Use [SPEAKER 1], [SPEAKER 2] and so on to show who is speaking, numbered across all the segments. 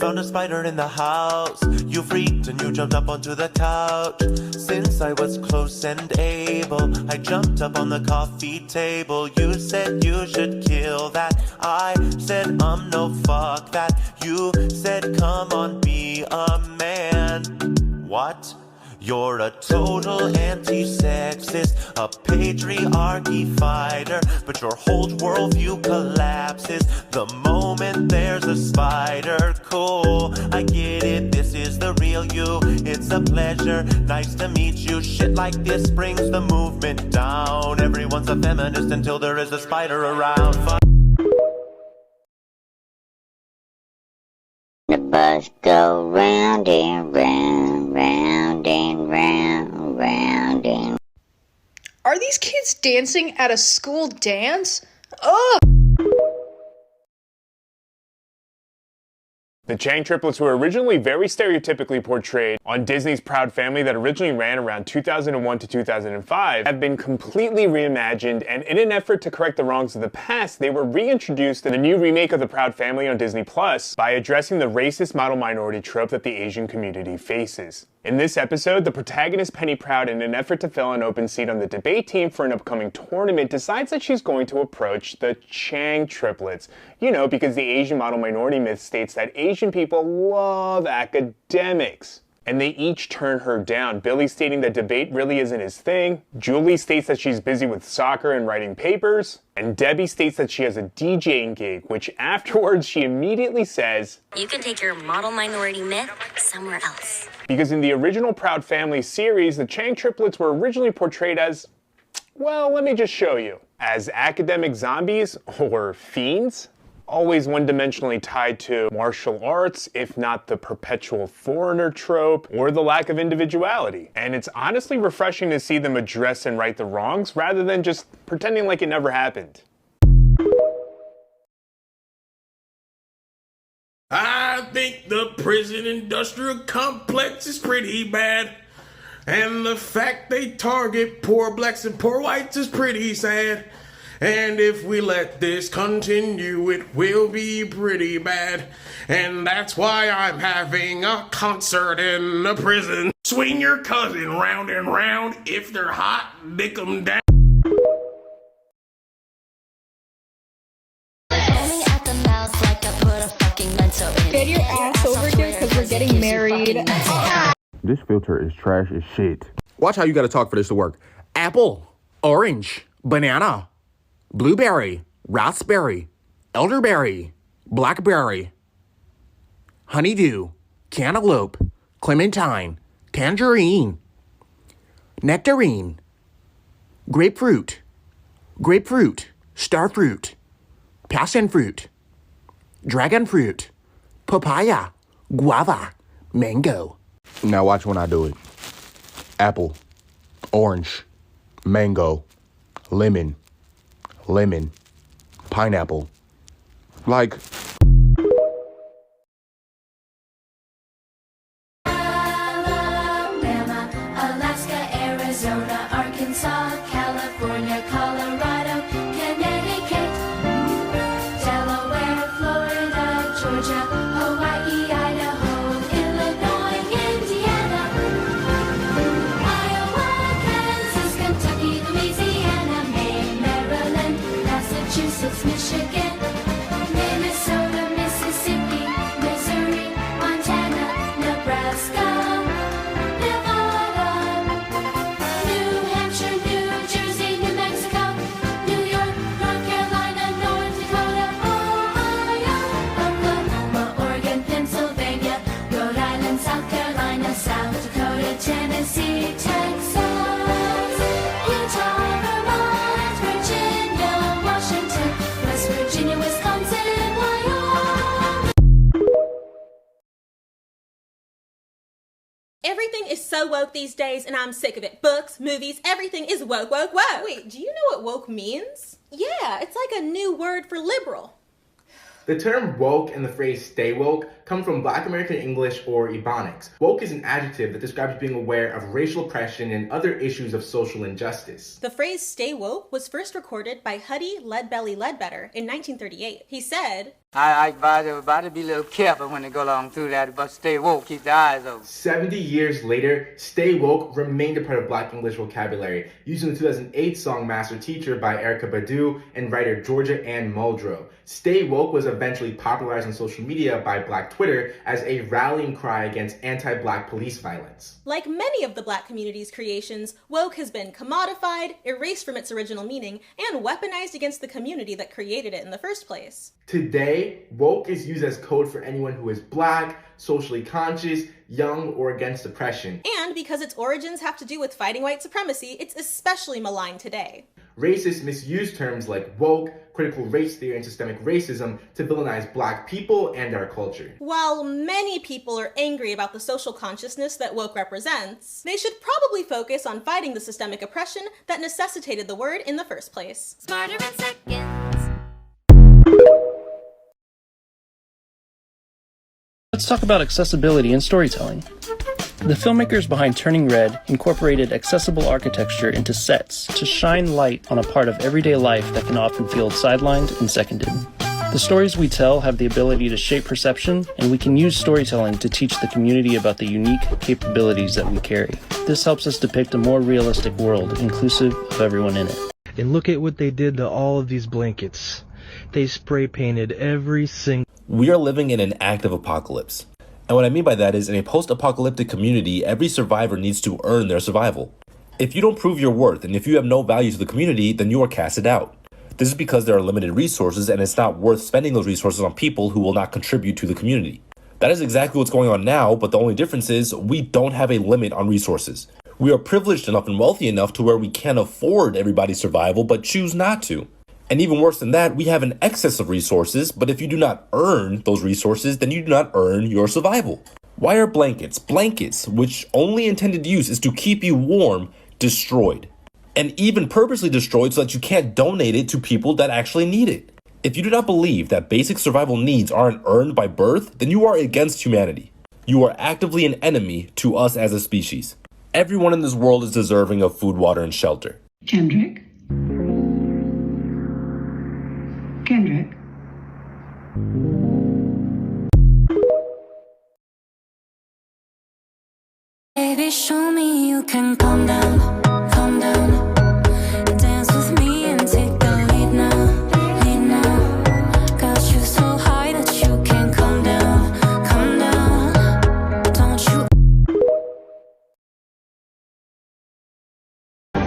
[SPEAKER 1] found a spider in the house. You freaked and you jumped up onto the couch. Since I was close and able, I jumped up on the coffee table. You said you should kill that. I said no, fuck that. You said come on, be a man. What? You're a total anti-sexist, a patriarchy fighter, but your whole worldview collapses the moment there's a spider. Cool, I get it, this is the real you. It's a pleasure, nice to meet you. Shit like this brings the movement down. Everyone's a feminist until there is a spider around.
[SPEAKER 2] The bus go round and round, round and round, round and...
[SPEAKER 3] Are these kids dancing at a school dance? Ugh!
[SPEAKER 4] The Chang triplets were originally very stereotypically portrayed on Disney's Proud Family that originally ran around 2001 to 2005 have been completely reimagined, and in an effort to correct the wrongs of the past, they were reintroduced in the new remake of The Proud Family on Disney Plus by addressing the racist model minority trope that the Asian community faces. In this episode, the protagonist Penny Proud, in an effort to fill an open seat on the debate team for an upcoming tournament, decides that she's going to approach the Chang triplets. You know, because the Asian model minority myth states that Asian people love academics. And they each turn her down, Billy stating that debate really isn't his thing, Julie states that she's busy with soccer and writing papers, and Debbie states that she has a DJing gig, which afterwards she immediately says,
[SPEAKER 5] "You can take your model minority myth somewhere else."
[SPEAKER 4] Because in the original Proud Family series, the Chang triplets were originally portrayed as, well, let me just show you, as academic zombies or fiends. Always one-dimensionally tied to martial arts, if not the perpetual foreigner trope, or the lack of individuality. And it's honestly refreshing to see them address and right the wrongs, rather than just pretending like it never happened.
[SPEAKER 6] I think the prison industrial complex is pretty bad. And the fact they target poor blacks and poor whites is pretty sad. And if we let this continue, it will be pretty bad. And that's why I'm having a concert in the prison. Swing your cousin round and round. If they're hot, dick 'em down.
[SPEAKER 3] Get your ass over here because we're getting married.
[SPEAKER 7] This filter is trash as shit.
[SPEAKER 8] Watch how you gotta talk for this to work. Apple, orange, banana, blueberry, raspberry, elderberry, blackberry, honeydew, cantaloupe, clementine, tangerine, nectarine, grapefruit, starfruit, passion fruit, dragon fruit, papaya, guava, mango.
[SPEAKER 7] Now watch when I do it. Apple, orange, mango, lemon, pineapple. Like...
[SPEAKER 9] Alabama, Alaska, Arizona, Arkansas, California, Colorado, Connecticut, Delaware, Florida, Georgia, Hawaii, Idaho, Illinois, Indiana, Iowa, Kansas, Kentucky, Louisiana, Maine, Maryland, Massachusetts, Michigan, Minnesota, Mississippi, Missouri, Montana, Nebraska, Nevada, New Hampshire, New Jersey, New Mexico, New York, North Carolina, North Dakota, Ohio, Oklahoma, Oregon, Pennsylvania, Rhode Island, South Carolina, South Dakota, Tennessee, Texas, Utah, Vermont, Virginia, Washington, West Virginia, Wisconsin, Wyoming.
[SPEAKER 10] Everything is so woke these days, and I'm sick of it. Books, movies, everything is woke, woke, woke. Wait, do you know what woke means? Yeah, it's like a new word for liberal.
[SPEAKER 11] The term woke and the phrase stay woke come from Black American English or Ebonics. Woke is an adjective that describes being aware of racial oppression and other issues of social injustice.
[SPEAKER 10] The phrase stay woke was first recorded by Huddy Leadbelly Ledbetter in 1938. He said,
[SPEAKER 12] I advise everybody to be a little careful when they go along through that, but stay woke, keep their eyes open.
[SPEAKER 11] 70 years later, stay woke remained a part of Black English vocabulary, used in the 2008 song Master Teacher by Erykah Badu and writer Georgia Ann Muldrow. Stay woke was eventually popularized on social media by Black Twitter as a rallying cry against anti-Black police violence.
[SPEAKER 10] Like many of the Black community's creations, woke has been commodified, erased from its original meaning, and weaponized against the community that created it in the first place.
[SPEAKER 11] Today, woke is used as code for anyone who is Black, socially conscious, young, or against oppression.
[SPEAKER 10] And because its origins have to do with fighting white supremacy, it's especially maligned today.
[SPEAKER 11] Racists misuse terms like woke, critical race theory, and systemic racism to villainize Black people and our culture.
[SPEAKER 10] While many people are angry about the social consciousness that woke represents, they should probably focus on fighting the systemic oppression that necessitated the word in the first place.
[SPEAKER 5] Smarter in seconds.
[SPEAKER 13] Let's talk about accessibility in storytelling. The filmmakers behind Turning Red incorporated accessible architecture into sets to shine light on a part of everyday life that can often feel sidelined and seconded. The stories we tell have the ability to shape perception, and we can use storytelling to teach the community about the unique capabilities that we carry. This helps us depict a more realistic world, inclusive of everyone in it.
[SPEAKER 14] And look at what they did to all of these blankets. They spray painted every single...
[SPEAKER 15] We are living in an active apocalypse. And what I mean by that is, in a post-apocalyptic community, every survivor needs to earn their survival. If you don't prove your worth, and if you have no value to the community, then you are casted out. This is because there are limited resources, and it's not worth spending those resources on people who will not contribute to the community. That is exactly what's going on now, but the only difference is we don't have a limit on resources. We are privileged enough and wealthy enough to where we can afford everybody's survival, but choose not to. And even worse than that, we have an excess of resources, but if you do not earn those resources, then you do not earn your survival. Why are blankets, which only intended use is to keep you warm, destroyed? And even purposely destroyed so that you can't donate it to people that actually need it. If you do not believe that basic survival needs aren't earned by birth, then you are against humanity. You are actively an enemy to us as a species. Everyone in this world is deserving of food, water, and shelter.
[SPEAKER 16] Kendrick? Kendrick?
[SPEAKER 9] Baby, show me you can calm down, calm down. Dance with me and take the lead now, lead now. Got you so high that you can't come down, come down. Don't you?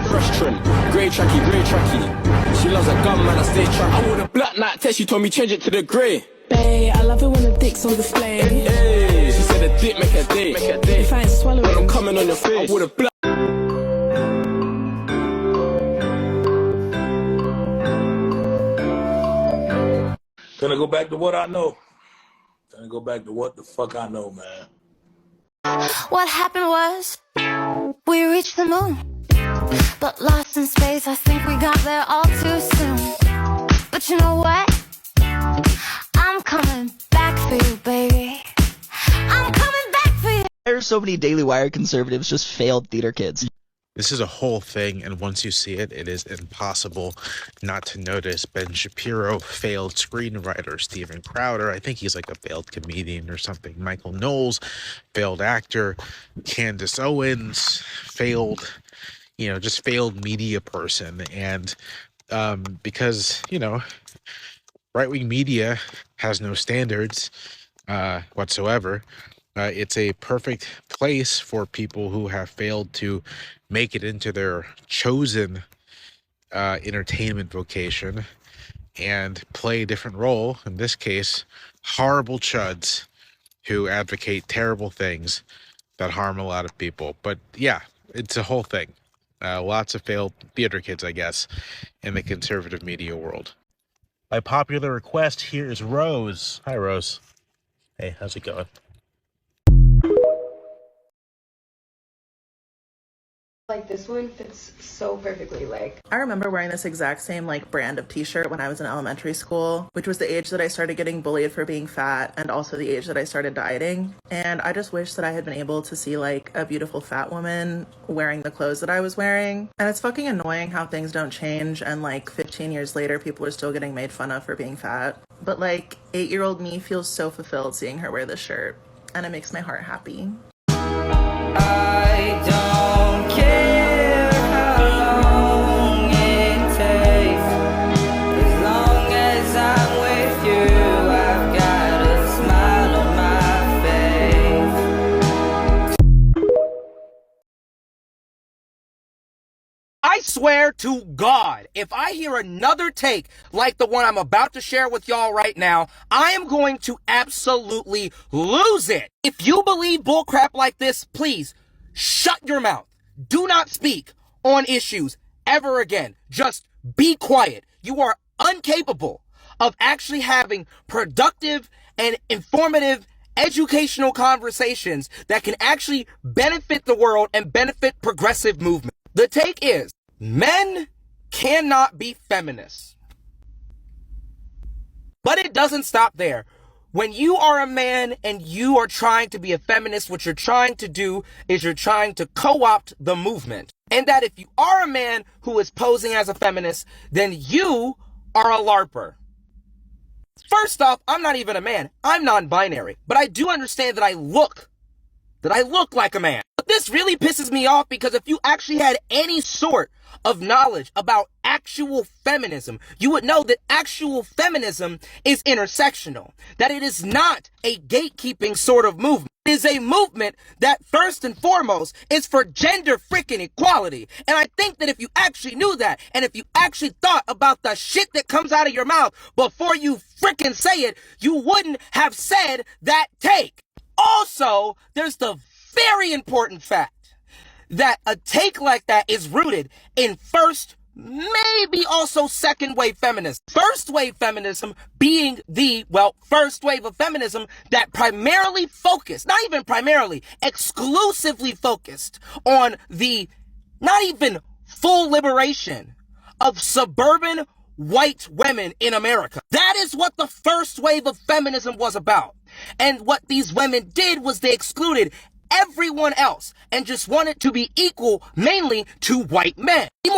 [SPEAKER 17] Fresh trim, grey tracky. She loves a gun, man, I stay trapped. I wore the black night test, she told me change it to the grey.
[SPEAKER 18] Bae, I love it when the dick's on display.
[SPEAKER 17] Hey, she said the dick make her day.
[SPEAKER 18] If I ain't swallowing,
[SPEAKER 17] when I'm coming on your face. I wore the black.
[SPEAKER 19] Gonna go back to what I know. Gonna go back to what the fuck I know, man.
[SPEAKER 9] What happened was we reached the moon, but lost in space. I think we got there all too soon. But you know what? I'm coming back for you, baby. I'm coming back for you.
[SPEAKER 20] Why are so many Daily Wire conservatives just failed theater kids?
[SPEAKER 21] This is a whole thing, and once you see it, it is impossible not to notice. Ben Shapiro, failed screenwriter. Steven Crowder, I think he's like a failed comedian or something. Michael Knowles, failed actor. Candace Owens, failed, just failed media person. And because, right-wing media has no standards whatsoever, it's a perfect place for people who have failed to make it into their chosen entertainment vocation and play a different role. In this case, horrible chuds who advocate terrible things that harm a lot of people. But yeah, it's a whole thing. Lots of failed theater kids, I guess, in the conservative media world. By popular request, here is Rose. Hi, Rose. Hey, how's it going?
[SPEAKER 22] Like this one fits so perfectly.
[SPEAKER 23] I remember wearing this exact same brand of t-shirt when I was in elementary school, which was the age that I started getting bullied for being fat and also the age that I started dieting. And I just wish that I had been able to see a beautiful fat woman wearing the clothes that I was wearing. And it's fucking annoying how things don't change and 15 years later people are still getting made fun of for being fat. but like 8-year-old me feels so fulfilled seeing her wear this shirt, and it makes my heart happy.
[SPEAKER 1] I don't care how long it takes, as long as I'm with you, I've got a smile on my face.
[SPEAKER 2] I swear to God, if I hear another take like the one I'm about to share with y'all right now, I am going to absolutely lose it. If you believe bullcrap like this, please shut your mouth. Do not speak on issues ever again. Just be quiet. You are incapable of actually having productive and informative educational conversations that can actually benefit the world and benefit progressive movement. The take is, men cannot be feminists. But it doesn't stop there. When you are a man and you are trying to be a feminist, what you're trying to do is you're trying to co-opt the movement. And that if you are a man who is posing as a feminist, then you are a LARPer. First off, I'm not even a man. I'm non-binary. But I do understand that I look like a man. But this really pisses me off because if you actually had any sort of knowledge about actual feminism, you would know that actual feminism is intersectional, that it is not a gatekeeping sort of movement. It is a movement that first and foremost is for gender freaking equality. And I think that if you actually knew that, and if you actually thought about the shit that comes out of your mouth before you freaking say it, you wouldn't have said that take. Also, there's the very important fact that a take like that is rooted in first, maybe also second wave feminism. First wave feminism being first wave of feminism that primarily focused, not even primarily, exclusively focused on the not even full liberation of suburban white women in America. That is what the first wave of feminism was about. And what these women did was they excluded everyone else and just wanted to be equal mainly to white men. The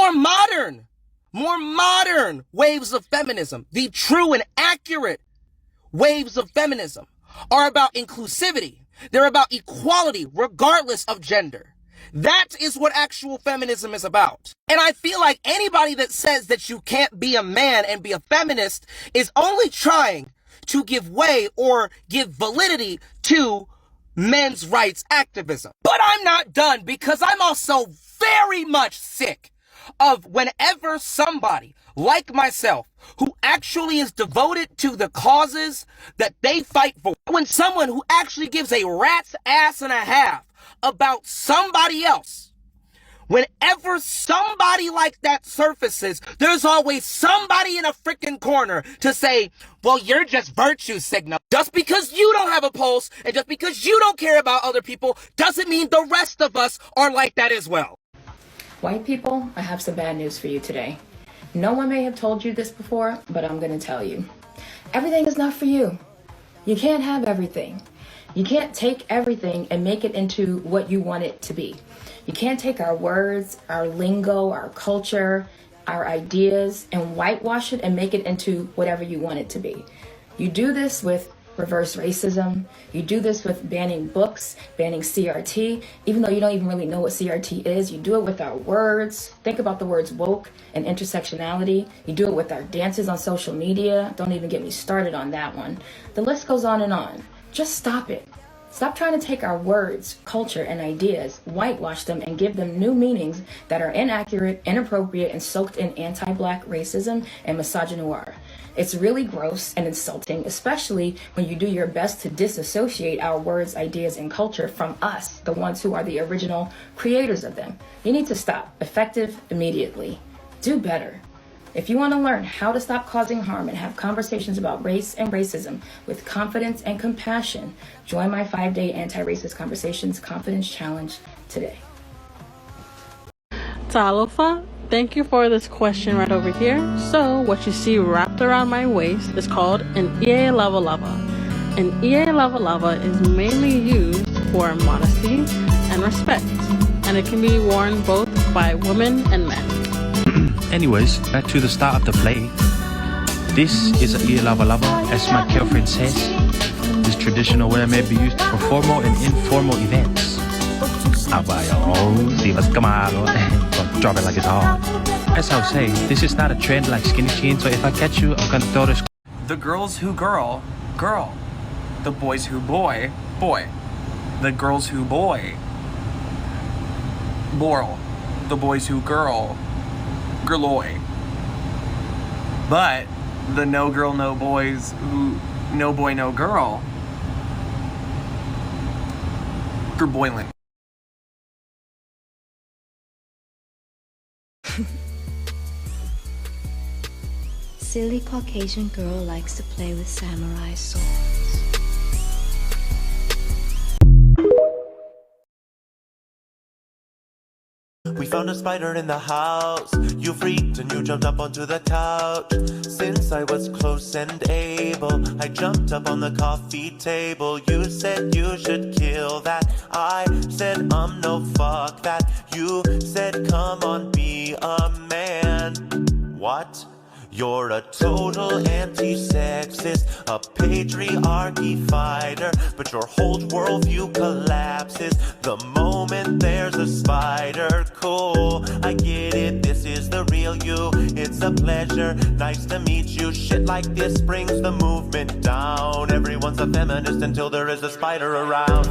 [SPEAKER 2] more modern waves of feminism, the true and accurate waves of feminism, are about inclusivity. They're about equality regardless of gender. That is what actual feminism is about. And I feel like anybody that says that you can't be a man and be a feminist is only trying to give way or give validity to men's rights activism. But I'm not done, because I'm also very much sick of whenever somebody like myself, who actually is devoted to the causes that they fight for, when someone who actually gives a rat's ass and a half about somebody else, whenever somebody like that surfaces, there's always somebody in a freaking corner to say, well, you're just virtue signal. Just because you don't have a pulse and just because you don't care about other people doesn't mean the rest of us are like that as well.
[SPEAKER 4] White people, I have some bad news for you today. No one may have told you this before, but I'm going to tell you. Everything is not for you. You can't have everything. You can't take everything and make it into what you want it to be. You can't take our words, our lingo, our culture, our ideas, and whitewash it and make it into whatever you want it to be. You do this with reverse racism. You do this with banning books, banning CRT, even though you don't even really know what CRT is. You do it with our words. Think about the words woke and intersectionality. You do it with our dances on social media. Don't even get me started on that one. The list goes on and on. Just stop it. Stop trying to take our words, culture, and ideas, whitewash them, and give them new meanings that are inaccurate, inappropriate, and soaked in anti-Black racism and misogynoir. It's really gross and insulting, especially when you do your best to disassociate our words, ideas, and culture from us, the ones who are the original creators of them. You need to stop, effective, immediately. Do better. If you want to learn how to stop causing harm and have conversations about race and racism with confidence and compassion, join my 5-day Anti-Racist Conversations Confidence Challenge today.
[SPEAKER 24] Talofa, thank you for this question right over here. So what you see wrapped around my waist is called an Ie Lava Lava. An Ie Lava Lava is mainly used for modesty and respect, and it can be worn both by women and men.
[SPEAKER 25] Anyways, back to the start of the play.
[SPEAKER 3] This is a ear lava lava, as my girlfriend says. This traditional wear may be used for formal and informal events. Drop it like it's hot. As I was saying, this is not a trend like skinny jeans, so if I catch you, I'm gonna throw this.
[SPEAKER 2] The girls who girl, girl. The boys who boy, boy. The girls who boy, boral. The boys who girl, girloy. But the no girl, no boys who no boy, no girl, gerboiling.
[SPEAKER 9] Silly Caucasian girl likes to play with samurai swords.
[SPEAKER 6] We found a spider in the house. You freaked and you jumped up onto the couch. Since I was close and able, I jumped up on the coffee table. You said you should kill that. I said no, fuck that. You said come on, be a man. What? You're a total anti-sexist, a patriarchy fighter, but your whole worldview collapses the moment there's a spider. Cool, I get it, this is the real you. It's a pleasure, nice to meet you. Shit like this brings the movement down. Everyone's a feminist until there is a spider around.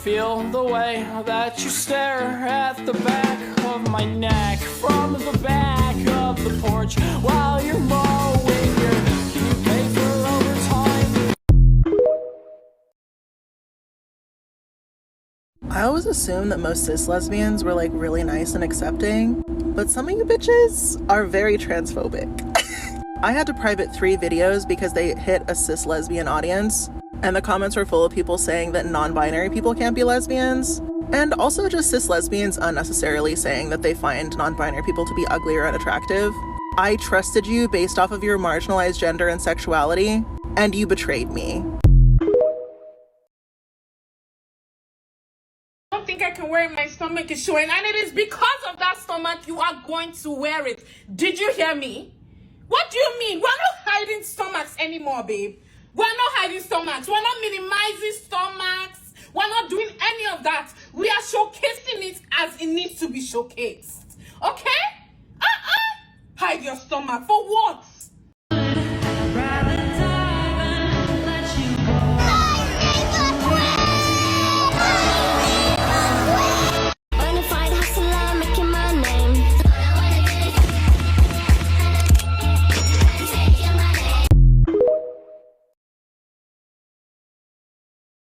[SPEAKER 7] Feel the way that you stare at the back of my neck from the back of the porch while you're mowing your paper overtime.
[SPEAKER 23] I always assumed that most cis lesbians were like really nice and accepting, but some of you bitches are very transphobic. I had to private 3 videos because they hit a cis lesbian audience. And the comments were full of people saying that non-binary people can't be lesbians. And also just cis lesbians unnecessarily saying that they find non-binary people to be ugly or unattractive. I trusted you based off of your marginalized gender and sexuality, and you betrayed me.
[SPEAKER 18] I don't think I can wear it. My stomach is showing, and it is because of that stomach you are going to wear it. Did you hear me? What do you mean? We're not hiding stomachs anymore, babe. We're not hiding stomachs. We're not minimizing stomachs. We're not doing any of that. We are showcasing it as it needs to be showcased. Okay? Hide your stomach. For what?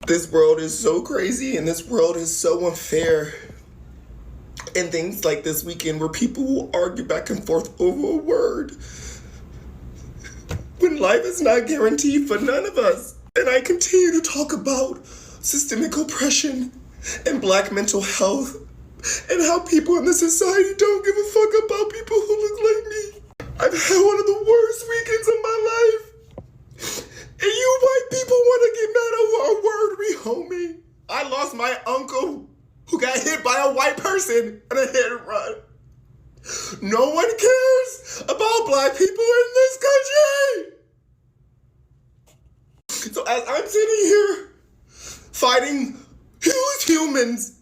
[SPEAKER 8] This world is so crazy and this world is so unfair. And things like this weekend where people will argue back and forth over a word. When life is not guaranteed for none of us. And I continue to talk about systemic oppression and Black mental health and how people in this society don't give a fuck about people who look like me. I've had one of the worst weekends of my life. And you white people want to get mad over a word, rehoming. I lost my uncle who got hit by a white person in a hit and run. No one cares about Black people in this country. So as I'm sitting here fighting humans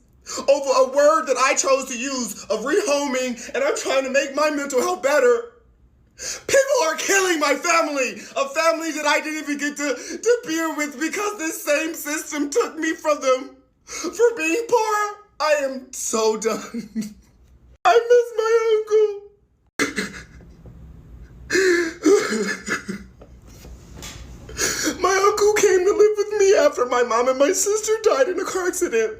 [SPEAKER 8] over a word that I chose to use of rehoming, and I'm trying to make my mental health better, people are killing my family, a family that I didn't even get to be with because this same system took me from them for being poor. I am so done. I miss my uncle. My uncle came to live with me after my mom and my sister died in a car accident.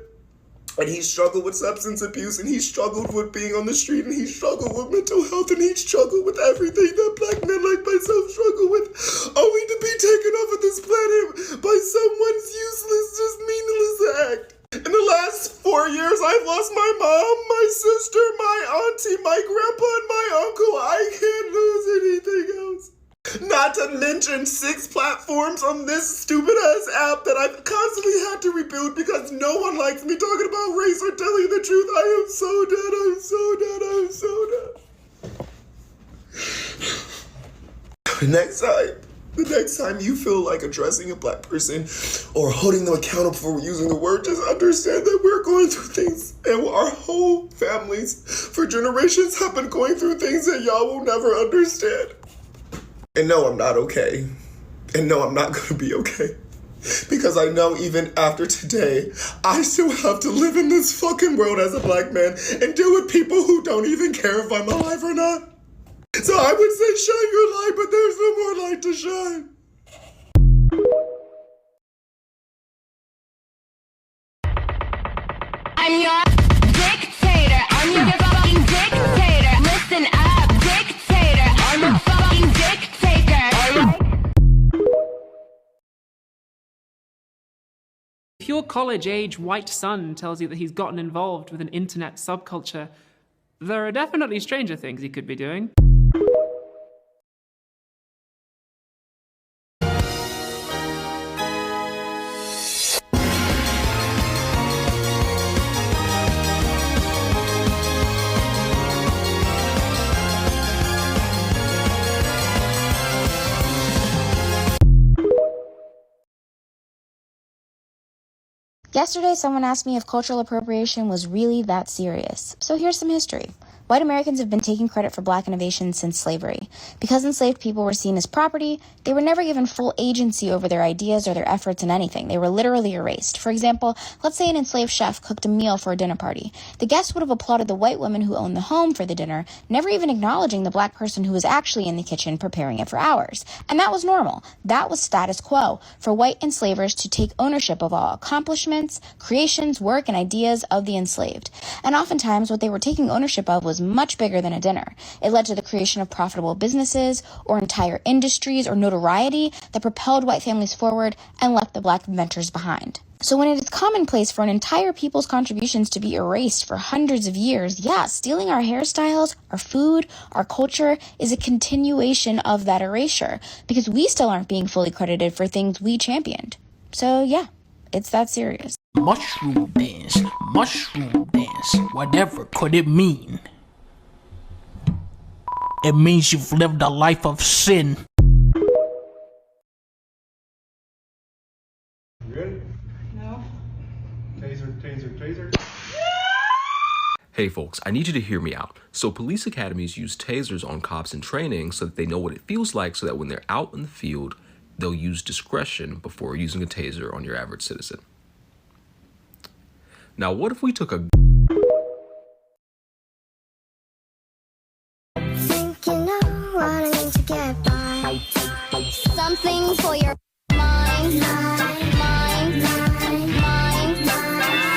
[SPEAKER 8] And he struggled with substance abuse, and he struggled with being on the street, and he struggled with mental health, and he struggled with everything that Black men like myself struggle with, only to be taken off of this planet by someone's useless, just meaningless act. In the last 4 years, I've lost my mom, my sister, my auntie, my grandpa, and my uncle. I can't lose anything else. Not to mention 6 platforms on this stupid-ass app that I've constantly had to rebuild because no one likes me talking about race or telling the truth. I am so dead. I'm so dead. The next time you feel like addressing a black person or holding them accountable for using the word, just understand that we're going through things, and our whole families for generations have been going through things that y'all will never understand. And no, I'm not okay. And no, I'm not gonna be okay. Because I know even after today, I still have to live in this fucking world as a black man and deal with people who don't even care if I'm alive or not. So I would say shine your light, but there's no more light to shine.
[SPEAKER 9] I'm your dictator. I'm your fucking dictator. Listen up, dictator. I'm a fucking dictator.
[SPEAKER 5] If your college-age white son tells you that he's gotten involved with an internet subculture, there are definitely stranger things he could be doing.
[SPEAKER 10] Yesterday, someone asked me if cultural appropriation was really that serious. So here's some history. White Americans have been taking credit for black innovations since slavery. Because enslaved people were seen as property, they were never given full agency over their ideas or their efforts in anything. They were literally erased. For example, let's say an enslaved chef cooked a meal for a dinner party. The guests would have applauded the white woman who owned the home for the dinner, never even acknowledging the black person who was actually in the kitchen preparing it for hours. And that was normal. That was status quo, for white enslavers to take ownership of all accomplishments, creations, work, and ideas of the enslaved. And oftentimes, what they were taking ownership of was much bigger than a dinner. It led to the creation of profitable businesses or entire industries or notoriety that propelled white families forward and left the black inventors behind. So when it is commonplace for an entire people's contributions to be erased for hundreds of years, yeah, stealing our hairstyles, our food, our culture is a continuation of that erasure because we still aren't being fully credited for things we championed. So yeah, it's that serious.
[SPEAKER 11] Mushroom dance, whatever could it mean? It means you've lived a life of sin.
[SPEAKER 12] Ready?
[SPEAKER 22] No.
[SPEAKER 12] Taser.
[SPEAKER 25] Hey folks, I need you to hear me out. So police academies use tasers on cops in training so that they know what it feels like so that when they're out in the field, they'll use discretion before using a taser on your average citizen. Now, what if we took a
[SPEAKER 9] Something for your mind.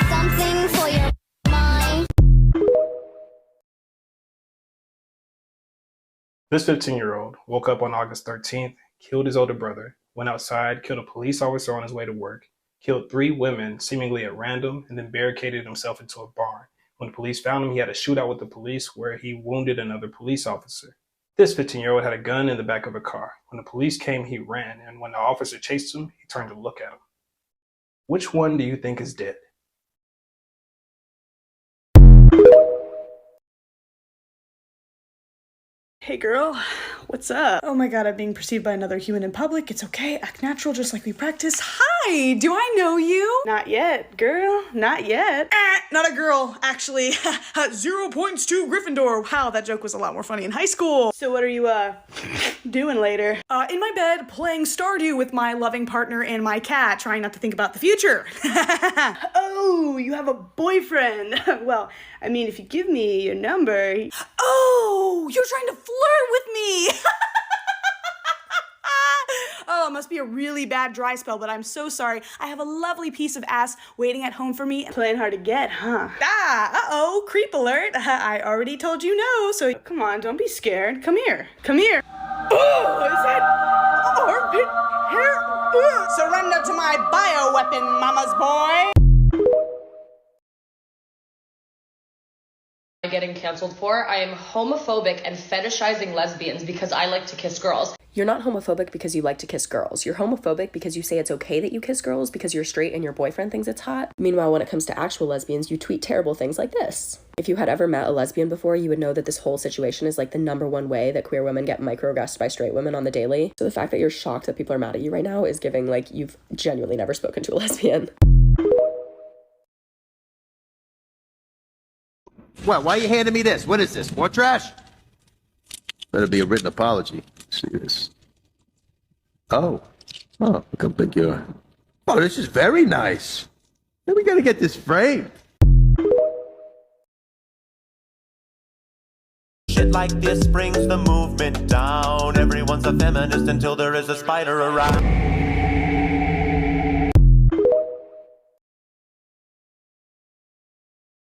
[SPEAKER 9] Something for your mind.
[SPEAKER 26] This 15-year-old woke up on August 13th, killed his older brother, went outside, killed a police officer on his way to work, killed 3 women seemingly at random, and then barricaded himself into a barn. When the police found him, he had a shootout with the police where he wounded another police officer. This 15-year-old had a gun in the back of a car. When the police came, he ran, and when the officer chased him, he turned to look at him. Which one do you think is dead?
[SPEAKER 27] Hey girl, what's up? Oh my god, I'm being perceived by another human in public. It's okay, act natural just like we practice. Hi, do I know you? Not yet, girl, not yet. Not a girl, actually. 0 points to Gryffindor. Wow, that joke was a lot more funny in high school. So what are you, doing later? In my bed, playing Stardew with my loving partner and my cat, trying not to think about the future. Oh, you have a boyfriend. Well, I mean, if you give me your number... Oh, you're trying to flirt with me! Oh, it must be a really bad dry spell, but I'm so sorry. I have a lovely piece of ass waiting at home for me. Playing hard to get, huh? Uh-oh, creep alert. I already told you no, so come on, don't be scared. Come here. Oh, is that armpit hair? Ugh. Surrender to my bioweapon, mama's boy.
[SPEAKER 28] Getting canceled for. I am homophobic and fetishizing lesbians because I like to kiss girls.
[SPEAKER 12] You're not homophobic because you like to kiss girls. You're homophobic because you say it's okay that you kiss girls because you're straight and your boyfriend thinks it's hot. Meanwhile, when it comes to actual lesbians, you tweet terrible things like this. If you had ever met a lesbian before, you would know that this whole situation is like the #1 way that queer women get microaggressed by straight women on the daily. So the fact that you're shocked that people are mad at you right now is giving like you've genuinely never spoken to a lesbian.
[SPEAKER 13] What? Why are you handing me this? What is this? More trash? Better be a written apology. See this? Oh, look how big you are. Oh, this is very nice. Then we gotta get this framed.
[SPEAKER 6] Shit like this brings the movement down. Everyone's a feminist until there is a spider around.